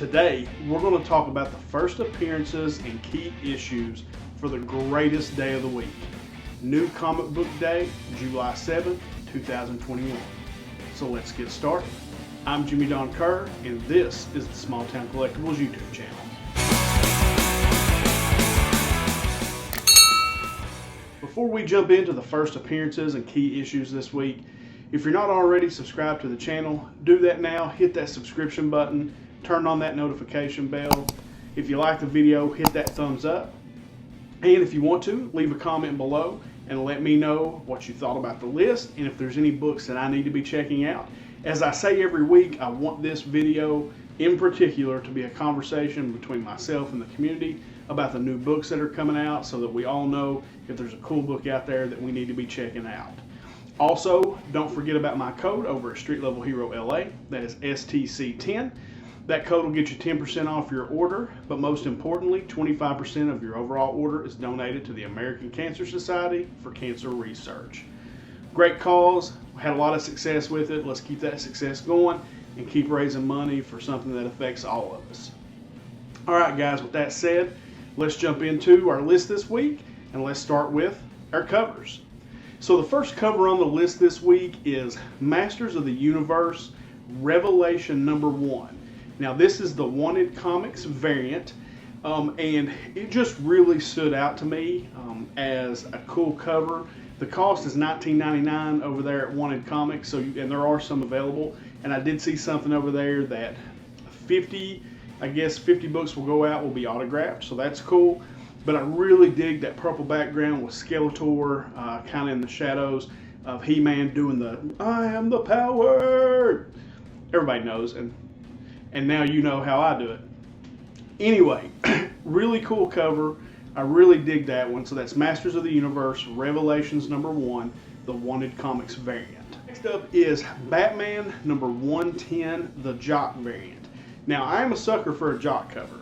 Today, we're going to talk about the first appearances and key issues for the greatest day of the week, New Comic Book Day, July 7th, 2021. So let's get started. I'm Don Kerr, and this is the SmallTown Collectibles YouTube channel. Before we jump into the first appearances and key issues this week, if you're not already subscribed to the channel, do that now. Hit that subscription button, turn on that notification bell. If you like the video, hit that thumbs up. And if you want to, leave a comment below and let me know what you thought about the list and if there's any books that I need to be checking out. As I say every week, I want this video in particular to be a conversation between myself and the community about the new books that are coming out so that we all know if there's a cool book out there that we need to be checking out. Also, don't forget about my code over at Street Level Hero LA. That is STC10. That code will get you 10% off your order, but most importantly, 25% of your overall order is donated to the American Cancer Society for cancer research. Great cause, had a lot of success with it. Let's keep that success going and keep raising money for something that affects all of us. All right, guys, with that said, let's jump into our list this week, and let's start with our covers. So the first cover on the list this week is Masters of the Universe Revelation #1. Now this is the Wanted Comics variant, and it just really stood out to me as a cool cover. The cost is $19.99 over there at Wanted Comics, and there are some available. And I did see something over there that 50 books will go out, will be autographed, so that's cool. But I really dig that purple background with Skeletor kind of in the shadows of He-Man doing the "I am the power." Everybody knows, and now you know how I do it. Anyway, really cool cover. I really dig that one. So that's Masters of the Universe Revelations #1, the Wanted Comics variant. Next up is Batman #110, the Jock variant. Now I am a sucker for a Jock cover.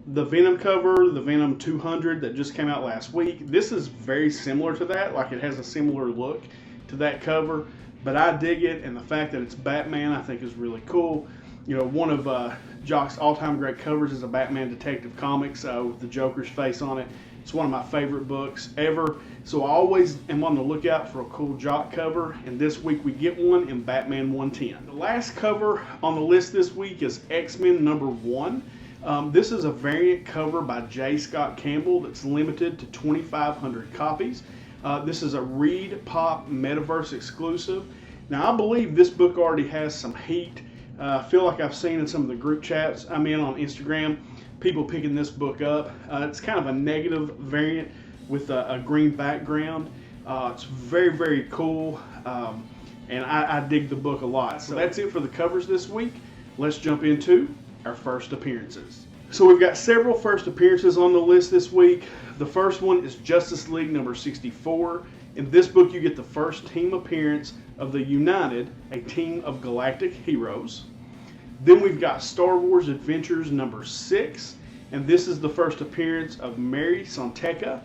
The Venom cover, the Venom 200 that just came out last week, this is very similar to that. Like, it has a similar look to that cover, but I dig it, and the fact that it's Batman I think is really cool. You know, one of Jock's all-time great covers is a Batman Detective Comics with the Joker's face on it. It's one of my favorite books ever, so I always am on the lookout for a cool Jock cover, and this week we get one in Batman 110. The last cover on the list this week is X-Men #1. This is a variant cover by J. Scott Campbell that's limited to 2,500 copies. This is a Read Pop Metaverse exclusive. Now I believe this book already has some heat. I feel like I've seen in some of the group chats I'm in on Instagram, people picking this book up. It's kind of a negative variant with a green background. It's very, very cool, and I dig the book a lot. So that's it for the covers this week. Let's jump into our first appearances. So we've got several first appearances on the list this week. The first one is Justice League #64. In this book, you get the first team appearance of the United, a team of galactic heroes. Then we've got Star Wars Adventures #6, and this is the first appearance of Mary Sonteca,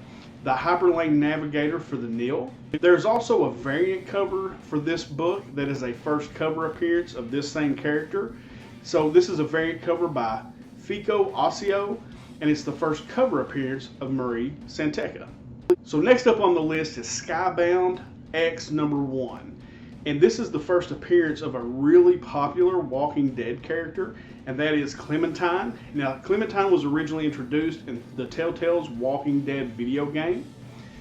the Hyperlane Navigator for the Nil. There's also a variant cover for this book that is a first cover appearance of this same character. So this is a variant cover by Fico Ossio, and it's the first cover appearance of Marie Santeca. So next up on the list is Skybound X #1. And this is the first appearance of a really popular Walking Dead character, and that is Clementine. Now, Clementine was originally introduced in the Telltale's Walking Dead video game.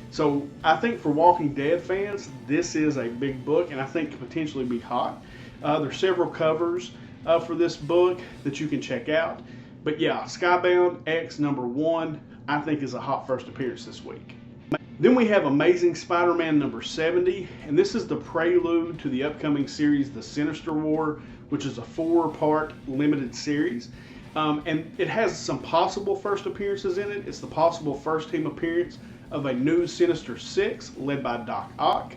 So I think for Walking Dead fans, this is a big book, and I think could potentially be hot. There's several covers for this book that you can check out. But yeah, Skybound X #1, I think is a hot first appearance this week. Then we have Amazing Spider-Man #70, and this is the prelude to the upcoming series, The Sinister War, which is a 4-part limited series. And it has some possible first appearances in it. It's the possible first team appearance of a new Sinister Six led by Doc Ock.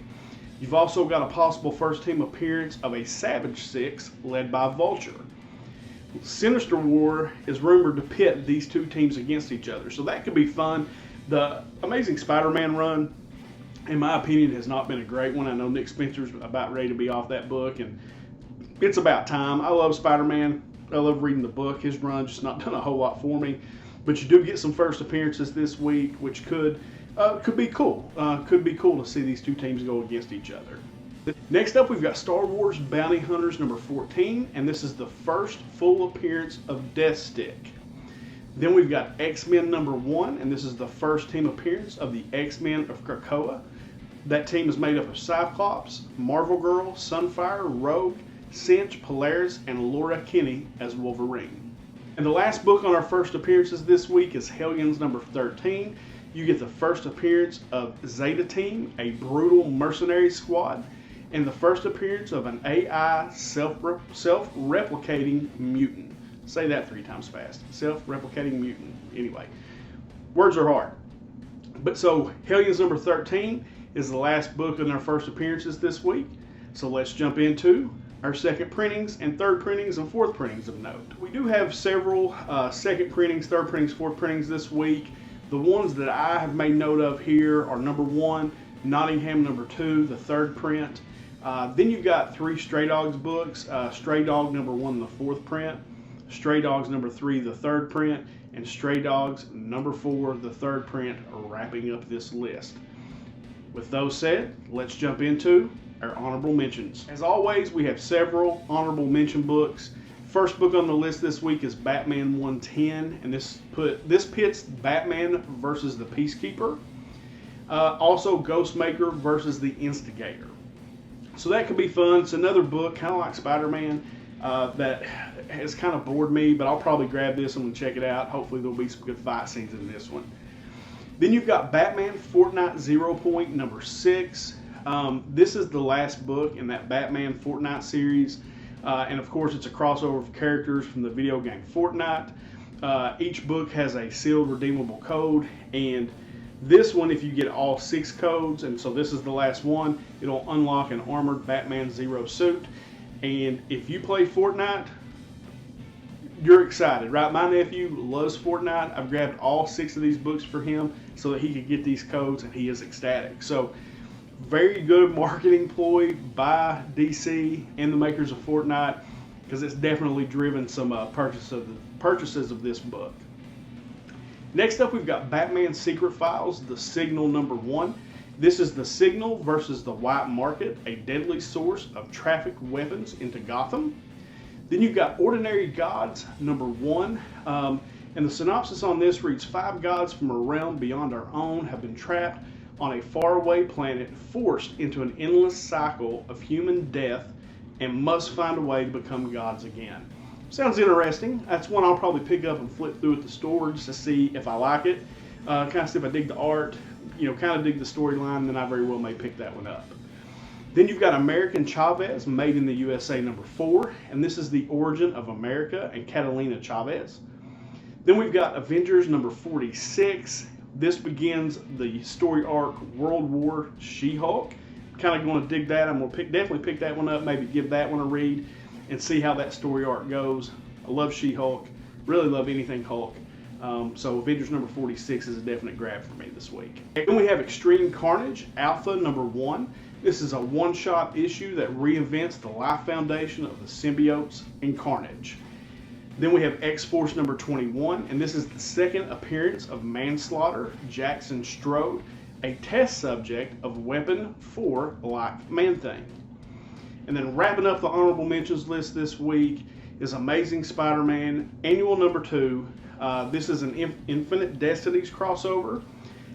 You've also got a possible first team appearance of a Savage Six led by Vulture. Sinister War is rumored to pit these two teams against each other, so that could be fun. The Amazing Spider-Man run, in my opinion, has not been a great one. I know Nick Spencer's about ready to be off that book, and it's about time. I love Spider-Man. I love reading the book. His run just not done a whole lot for me, but you do get some first appearances this week, which could be cool. Could be cool to see these two teams go against each other. Next up, we've got Star Wars Bounty Hunters number 14, and this is the first full appearance of Deathstick. Then we've got X-Men number 1, and this is the first team appearance of the X-Men of Krakoa. That team is made up of Cyclops, Marvel Girl, Sunfire, Rogue, Cinch, Polaris, and Laura Kinney as Wolverine. And the last book on our first appearances this week is Hellions number 13. You get the first appearance of Zeta Team, a brutal mercenary squad, and the first appearance of an AI self-replicating mutant. Say that 3 times fast. Self-replicating mutant. Anyway, words are hard. But so Hellions number 13 is the last book in our first appearances this week. So let's jump into our second printings and third printings and fourth printings of note. We do have several second printings, third printings, fourth printings this week. The ones that I have made note of here are number 1, Nottingham number 2, the third print. Then you've got 3 Stray Dogs books, Stray Dog number 1, the 4th print, Stray Dogs number 3, the 3rd print, and Stray Dogs number 4, the 3rd print, are wrapping up this list. With those said, let's jump into our honorable mentions. As always, we have several honorable mention books. First book on the list this week is Batman 110, and this pits Batman versus the Peacekeeper. Also Ghostmaker versus the Instigator. So that could be fun. It's another book, kind of like Spider-Man, that has kind of bored me, but I'll probably grab this one and check it out. Hopefully there'll be some good fight scenes in this one. Then you've got Batman Fortnite 0 Point number 6. This is the last book in that Batman Fortnite series. And of course it's a crossover of characters from the video game Fortnite. Each book has a sealed redeemable code, and this one, if you get all 6 codes, and so this is the last one, it'll unlock an armored Batman Zero suit. And if you play Fortnite, you're excited, right? My nephew loves Fortnite. I've grabbed all 6 of these books for him so that he could get these codes, and he is ecstatic. So very good marketing ploy by DC and the makers of Fortnite, because it's definitely driven some purchases of this book. Next up, we've got Batman Secret Files, The Signal number 1. This is the Signal versus the White Market, a deadly source of trafficked weapons into Gotham. Then you've got Ordinary Gods number 1. And the synopsis on this reads, 5 gods from a realm beyond our own have been trapped on a faraway planet, forced into an endless cycle of human death, and must find a way to become gods again. Sounds interesting. That's one I'll probably pick up and flip through at the store just to see if I like it. Kind of see if I dig the art, kind of dig the storyline, then I very well may pick that one up. Then you've got American Chavez, Made in the USA number 4, and this is the origin of America and Catalina Chavez. Then we've got Avengers number 46. This begins the story arc World War She-Hulk. Kind of going to dig that. I'm going to definitely pick that one up, maybe give that one a read and see how that story arc goes. I love She-Hulk. Really love anything Hulk. So Avengers number 46 is a definite grab for me this week. Then we have Extreme Carnage, Alpha number 1. This is a one-shot issue that reinvents the life foundation of the symbiotes in Carnage. Then we have X-Force number 21, and this is the second appearance of Manslaughter, Jackson Strode, a test subject of Weapon 4 like Man-Thing. And then wrapping up the honorable mentions list this week is Amazing Spider-Man Annual number 2. This is an Infinite Destinies crossover,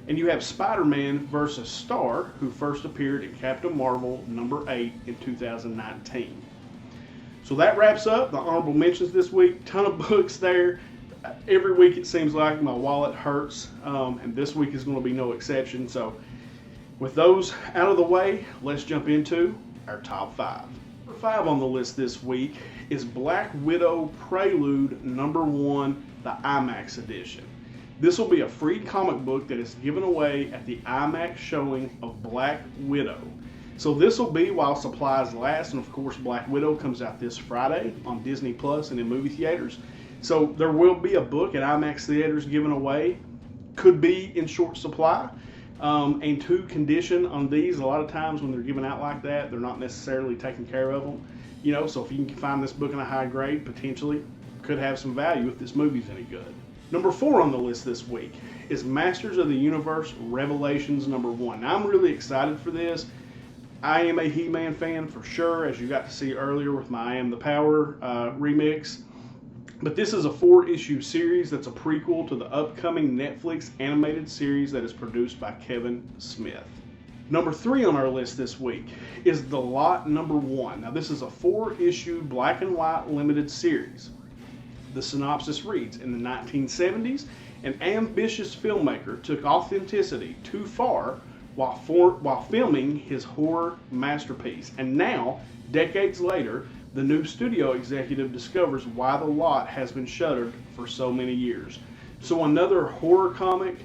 and you have Spider-Man versus Star, who first appeared in Captain Marvel number 8 in 2019. So that wraps up the honorable mentions this week. Ton of books there. Every week it seems like my wallet hurts, and this week is going to be no exception. So with those out of the way, let's jump into our top 5. Number 5 on the list this week is Black Widow Prelude number 1, the IMAX edition. This will be a free comic book that is given away at the IMAX showing of Black Widow. So this will be while supplies last, and of course Black Widow comes out this Friday on Disney Plus and in movie theaters. So there will be a book at IMAX theaters given away. Could be in short supply. And to condition on these, a lot of times when they're given out like that, they're not necessarily taking care of them. So if you can find this book in a high grade, potentially could have some value if this movie's any good. Number 4 on the list this week is Masters of the Universe Revelations #1. Now, I'm really excited for this. I am a He-Man fan for sure, as you got to see earlier with my I Am the Power remix. But this is a 4-issue series that's a prequel to the upcoming Netflix animated series that is produced by Kevin Smith. Number 3 on our list this week is The Lot #1. Now, this is a 4-issue black and white limited series. The synopsis reads, in the 1970s, an ambitious filmmaker took authenticity too far while filming his horror masterpiece. And now, decades later, the new studio executive discovers why The Lot has been shuttered for so many years. So another horror comic.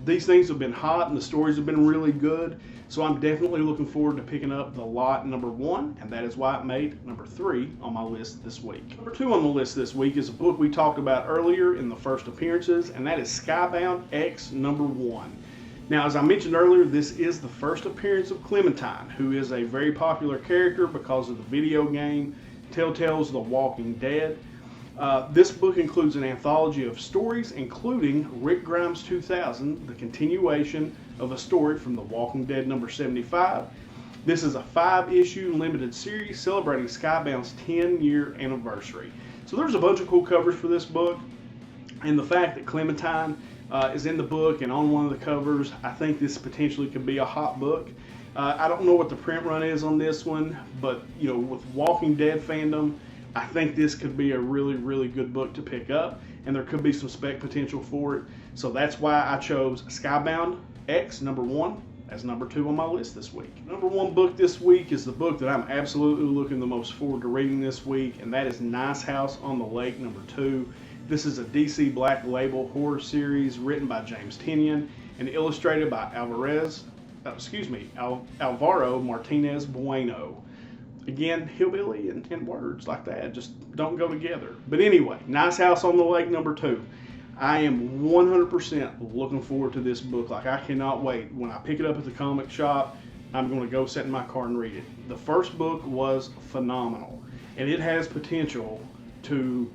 These things have been hot and the stories have been really good. So I'm definitely looking forward to picking up The Lot #1, and that is why it made number 3 on my list this week. Number 2 on the list this week is a book we talked about earlier in the first appearances, and that is Skybound X #1. Now, as I mentioned earlier, this is the first appearance of Clementine, who is a very popular character because of the video game Telltale's The Walking Dead. This book includes an anthology of stories, including Rick Grimes 2000, the continuation of a story from The Walking Dead #75. This is a 5-issue limited series celebrating Skybound's 10-year anniversary. So there's a bunch of cool covers for this book, and the fact that Clementine is in the book and on one of the covers, I think this potentially could be a hot book. I don't know what the print run is on this one, but with Walking Dead fandom, I think this could be a really, really good book to pick up, and there could be some spec potential for it. So that's why I chose Skybound X #1 as number 2 on my list this week. Number 1 book this week is the book that I'm absolutely looking the most forward to reading this week, and that is Nice House on the Lake #2. This is a DC Black Label horror series written by James Tynion and illustrated by Alvaro Martinez Bueno. Again, hillbilly and words like that just don't go together. But anyway, Nice House on the Lake #2. I am 100% looking forward to this book. Like, I cannot wait. When I pick it up at the comic shop, I'm going to go sit in my car and read it. The first book was phenomenal, and it has potential to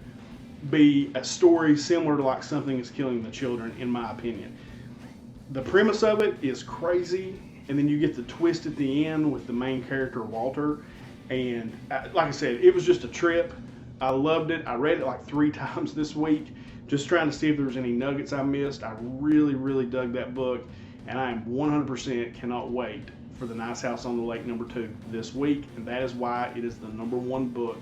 be a story similar to like Something is Killing the Children, in my opinion. The premise of it is crazy, and then you get the twist at the end with the main character, Walter. And like I said, it was just a trip. I loved it. I read it like 3 times this week, just trying to see if there was any nuggets I missed. I really, really dug that book, and I am 100% cannot wait for the Nice House on the Lake #2 this week, and that is why it is the #1 book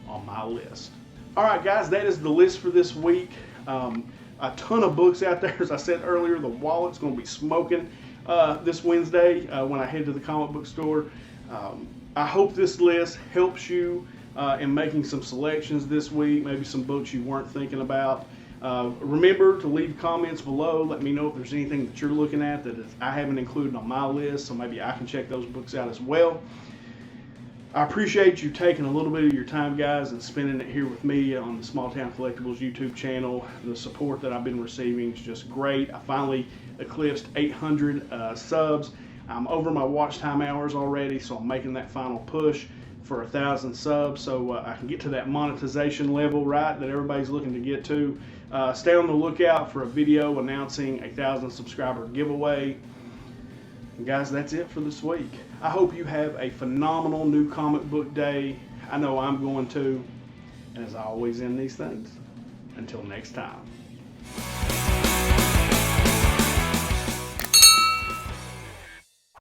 on my list. All right, guys, that is the list for this week. A ton of books out there. As I said earlier, the wallet's going to be smoking this Wednesday when I head to the comic book store. I hope this list helps you in making some selections this week, maybe some books you weren't thinking about. Remember to leave comments below. Let me know if there's anything that you're looking at that I haven't included on my list, so maybe I can check those books out as well. I appreciate you taking a little bit of your time, guys, and spending it here with me on the SmallTown Collectibles YouTube channel. The support that I've been receiving is just great. I finally eclipsed 800 subs. I'm over my watch time hours already, so I'm making that final push for 1,000 subs so I can get to that monetization level, right, that everybody's looking to get to. Stay on the lookout for a video announcing a 1,000 subscriber giveaway. And guys, that's it for this week. I hope you have a phenomenal new comic book day. I know I'm going to. And as I always end these things, until next time.